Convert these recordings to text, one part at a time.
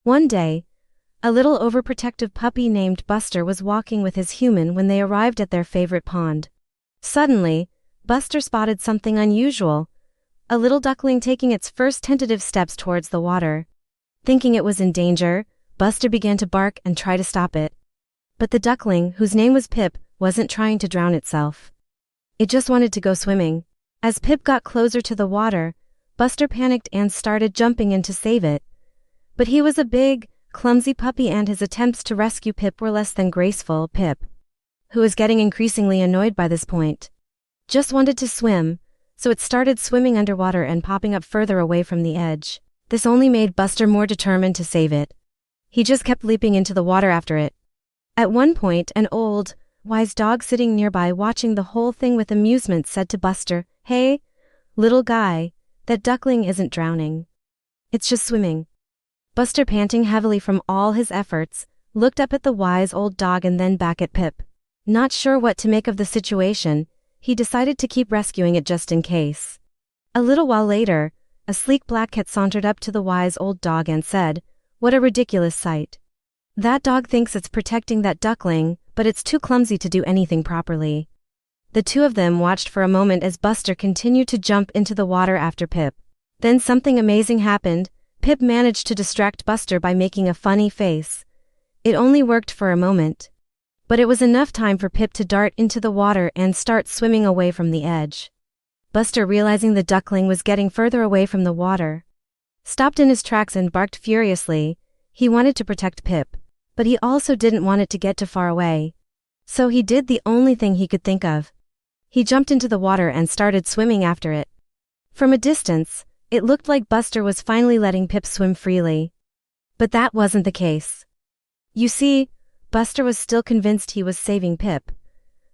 One day, a little overprotective puppy named Buster was walking with his human when they arrived at their favorite pond. Suddenly, Buster spotted something unusual, a little duckling taking its first tentative steps towards the water. Thinking it was in danger, Buster began to bark and try to stop it. But the duckling, whose name was Pip, wasn't trying to drown itself. It just wanted to go swimming. As Pip got closer to the water, Buster panicked and started jumping in to save it. But he was a big, clumsy puppy and his attempts to rescue Pip were less than graceful. Pip, who was getting increasingly annoyed by this point, just wanted to swim, so it started swimming underwater and popping up further away from the edge. This only made Buster more determined to save it. He just kept leaping into the water after it. At one point, an old, wise dog sitting nearby watching the whole thing with amusement said to Buster, "Hey, little guy, that duckling isn't drowning. It's just swimming." Buster, panting heavily from all his efforts, looked up at the wise old dog and then back at Pip. Not sure what to make of the situation, he decided to keep rescuing it just in case. A little while later, a sleek black cat sauntered up to the wise old dog and said, "What a ridiculous sight. That dog thinks it's protecting that duckling, but it's too clumsy to do anything properly." The two of them watched for a moment as Buster continued to jump into the water after Pip. Then something amazing happened. Pip managed to distract Buster by making a funny face. It only worked for a moment, but it was enough time for Pip to dart into the water and start swimming away from the edge. Buster, realizing the duckling was getting further away from the water, stopped in his tracks and barked furiously. He wanted to protect Pip, but he also didn't want it to get too far away. So he did the only thing he could think of. He jumped into the water and started swimming after it. From a distance, it looked like Buster was finally letting Pip swim freely. But that wasn't the case. You see, Buster was still convinced he was saving Pip,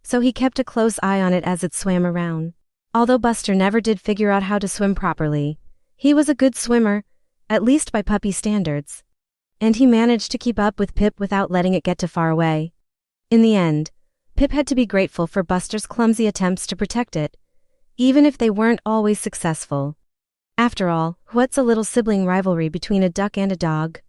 so he kept a close eye on it as it swam around. Although Buster never did figure out how to swim properly, he was a good swimmer, at least by puppy standards. And he managed to keep up with Pip without letting it get too far away. In the end, Pip had to be grateful for Buster's clumsy attempts to protect it, even if they weren't always successful. After all, what's a little sibling rivalry between a duck and a dog?